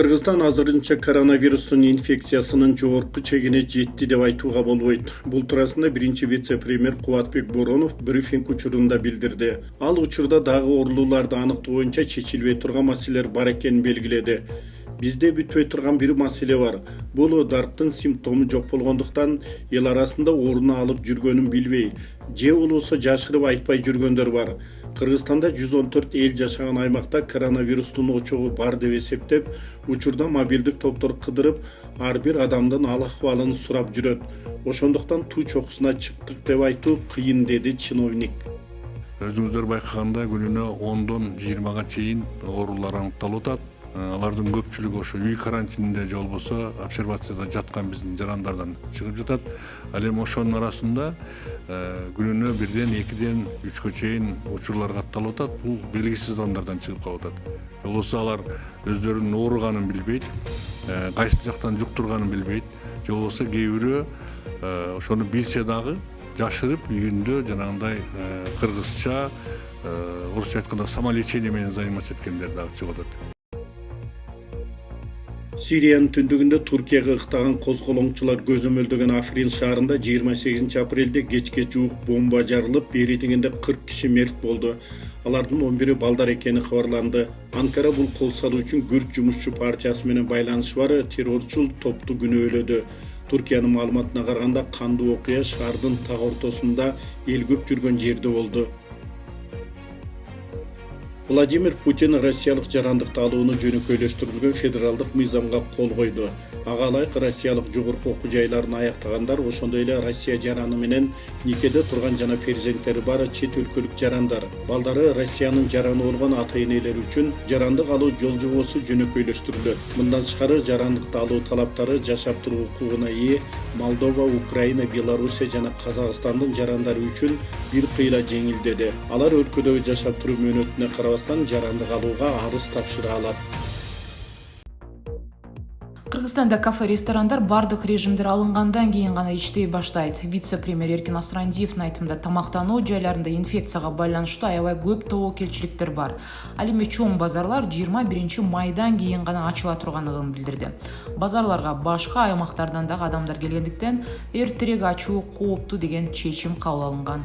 Кыргызстан азырынча коронавирустун инфекциясынын жогорку чегине жетти деп айтууга болбойт. Бул туурасында биринчи вице-премьер Кубатбек Боронов брифинг учурунда билдирди. Ал учурда дагы ооруларды аныктоо боюнча чечилбей турган маселелер бар экенин белгиледи. Бизде бүтпөй турган бир маселе бар. Бул дарттын симптому жок болгондуктан эл арасында орун алып жүргөнүн билбей, же болбосо жашырып айтпай жүргөндөр бар. Кыргызстанда 114 эл жашаган аймакта коронавирустун очогу бар деп эсептеп, учурда мобилдик топтор кыдырып, ар бир адамдын ал акыбалын сурап жүрөт. Ошондуктан туу чокусуна чыктык деп айтуу кыйын, деди чиновник. Өзүңүздөр байкагандай күнүнө 10-дон 20-га чейин оорулар аныкталып атат. Алардын көпчүлүгү ошо үй карантининде же болбосо обсервацияда жаткан биздин жарандардан чыгып жатат. Ал эми ошонун арасында күнүнө 1-ден 2-ден 3-кө чейин учурлар катталып атат. Бул белгисиз адамдардан чыгып калып атат. Же болбосо алар өздөрүнүн ооруганын билбейт, кайсы жактан жуктурганын билбейт. Же болбосо кээ бирөө ошону билсе дагы жашырып үйүндө жанагындай кыргызча, орусча айтканда самолечение менен заниматься эткендер дагы чыгып атат. Сириянын түндүгүндө Туркияга ыктаган козголоңчулар көзөмөлдөгөн Африн шаарында 28 апрелде кечке жуук бомба жарылып, бери дегенде 40 киши мерт болду. Алардын 11-и балдар экени кабарланды. Анкара бул кол салуу үчүн Күрд жумушчу партиясы менен байланышы бар террорчул топту күнөөлөдү. Туркиянын маалыматына караганда кандуу окуя шаардын так ортосунда эл көп жүргөн жерде болду. Владимир Путин россиялык жарандыкты алууну жөнөкөйлөштүрүлгөн федералдык мыйзамга кол койду. Ага ылайык россиялык жогорку окуу жайларын аяктагандар, ошондой эле Россия жараны менен никеде турган жана перзенттери бар чет өлкөлүк жарандар, балдары Россиянын жараны болгон ата-энелери үчүн жарандык алуу жол жобосу жөнөкөйлөштүрүлөт. Мындан тышкары жарандыкты алуу талаптары жашап туруу укугуна ээ Молдова, Украина, Белоруссия жана Казакстандын жарандары үчүн бир кыйла жеңилдеди. Алар өлкөдөгү жашап туруу мөөнөтүнө карабастан жарандык алууга арыз тапшыра алат. Кыргызстанда кафе-ресторандар бардык режимдер алынгандан кийин гана иштей баштайт. Вице-премьер Эркин Асрандиевдин айтымында тамактануу жайларында инфекцияга байланыштуу аябай көп тобокелчиликтер бар. Ал эми чоң базарлар 21 майдан кийин гана ачыла турганын билдирди. Базарларга башка аймактардан дагы адамдар келгендиктен эртерээк ачуу кооптуу деген чечим кабыл алынган.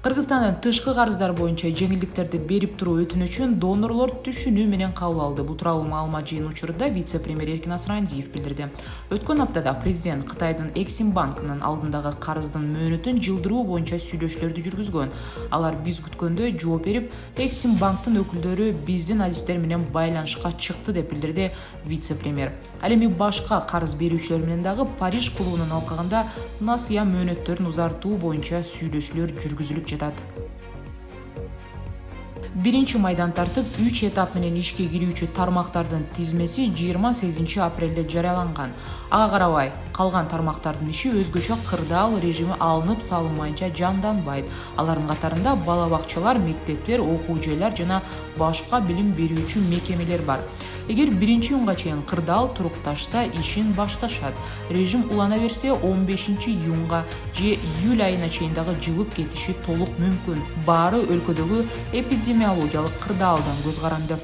Кыргызстандын тышкы карыздар боюнча жеңилдиктерди берип туруу өтүнүчүн донорлор түшүнүү менен кабыл алды. Бул тууралуу маалымат жыйын учурунда вице-премьер Эркин Асрандиев билдирди. Өткөн аптада президент Кытайдын Эксим банкынын алдындагы карыздын мөөнөтүн жылдыруу боюнча сүйлөшүүлөрдү жүргүзгөн. Алар биз күткөндөй жооп берип, Эксим банктын өкүлдөрү биздин адистер менен байланышка чыкты деп билдирди вице-премьер. Ал эми башка карыз берүүчүлөр менен дагы Париж клубунун алкагында насыя мөөнөттөрүн узартуу боюнча сүйлөшүүлөр жүргүзүлүп жатат. Биринчи майдан тартып 3 этап менен ишке кирүүчү тармактардын тизмеси 28 апрелде жарыяланган. Ага карабай, калган тармактардын иши өзгөчө кырдаал режими алынып салынмайынча жанданбайт. Алардын катарында бала бакчалар, мектептер, окуу жайлар жана башка билим берүүчү мекемелер бар. Эгер 1-июнга чейин кырдаал турукташса, ишин башташат. Режим улана берсе 15-июнга же июль айына чейин дагы жылып кетиши толук мүмкүн. Баары өлкөдөгү эпидемиологиялык кырдаалдан көз каранды.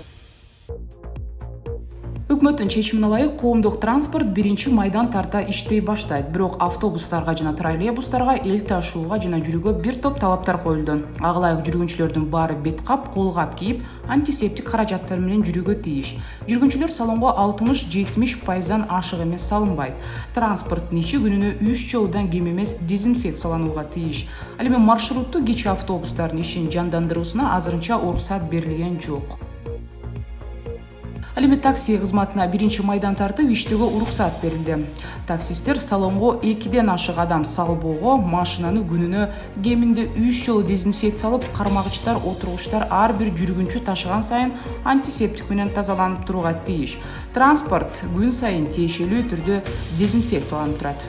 Өкмөттүн чечимине ылайык коомдук транспорт 1 майдан тарта иштей баштайт. Бирок автобустарга жана троллейбустарга, эл ташууга жана жүрүүгө бир топ талаптар коюлду. Ага ылайык жүргүнчүлөрдүн баары бет кап, кол кап кийип, антисептик каражаттар менен жүрүүгө тийиш. Жүргүнчүлөр салонго 60-70% ашык эмес салынбайт. Транспорттун ичи күнүнө 3 жолудан кем эмес дезинфекцияланууга тийиш. Ал эми маршруттуу кичи автобустардын ишин жандандыруусуна азырынча уруксат берилген жок. Ал эми такси кызматына 1 майдан тартып иштөөгө уруксат берилди. Таксисттер салонго 2ден ашык адам салбоого, машинаны күнүнө кеминде 3 жолу дезинфекциялап, кармагычтар, отургучтар ар бир жүргүнчү ташыган сайын антисептик менен тазаланып турууга тийиш. Транспорт күн сайын тиешелүү түрдө дезинфекцияланып турат.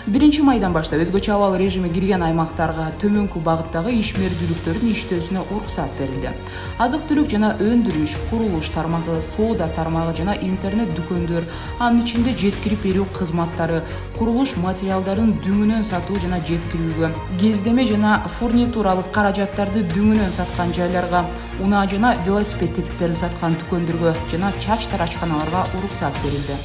1 майдан баштап өзгөчө абал режими кирген аймактарга төмөнкү багыттагы ишмердүүлүктөрдүн иштөөсүнө уруксат берилди. Азык-түлүк жана өндүрүш, курулуш тармагы, соода тармагы жана интернет дүкөндөр, анын ичинде жеткирип берүү кызматтары, курулуш материалдарын дүңүнөн сатуу жана жеткирүүгө, кездеме жана фурнитуралык каражаттарды дүңүнөн саткан жайларга, унаа жана велосипед тетиктерин саткан дүкөндөргө жана чач тарачканаларга уруксат берилди.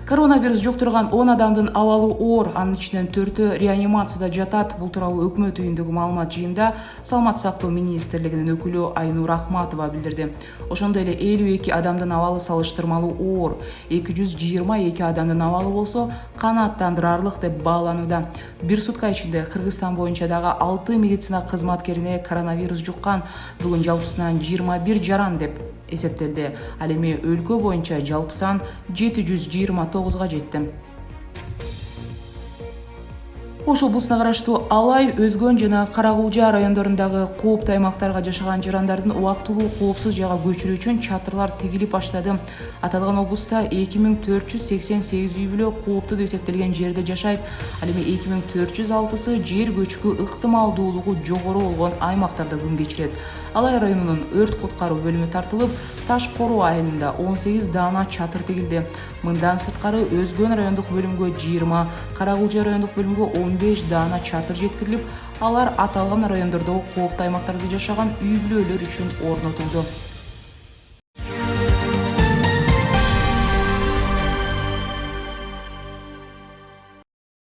Коронавирус жоктурган 10 адамдын абалы оор, анын ичинен 4-өө реанимацияда жатат. Бул тууралуу өкмөт үйүндөгү маалымат жыйында Саламат сактоо министрлигинин өкүлү Айнур Ахматова билдирди. Ошондой эле 52 адамдын абалы салыштырмалуу оор, 222 адамдын абалы болсо канааттандырарлык деп бааланууда. Бир сутка ичинде Кыргызстан боюнча дагы 6 медицина кызматкерине коронавирус жуккан. Бүгүн жалпысынан 21 жаран деп эсептелди. Ал эми өлкө боюнча жалпы сан 729 жетти. Ош облусуна караштуу Алай, Өзгөн жана Карагулжа райондорундагы кооптуу аймактарга жашаган жарандардын убактылуу коопсуз жайга көчүрүү үчүн чатырлар тигилип баштады. Аталган облуста 2488 үй бүлө кооптуу деп эсептелген жерде жашайт. Ал эми 2406сы жер көчкү ыктымалдуулугу жогору болгон аймактарда күн кечирет. Алай районунун өрт куткаруу бөлүмү тартылып, Таш Короо айылында 18 даана чатыр тигилди. Мындан сырткары Өзгөн райондук бөлүмгө 20, Карагулжа райондук бөлүмгө 15 даана чатыр жеткирилип, алар аталган райондордогу кооптуу аймактарда жашаган үй бүлөлөр үчүн орнотулду.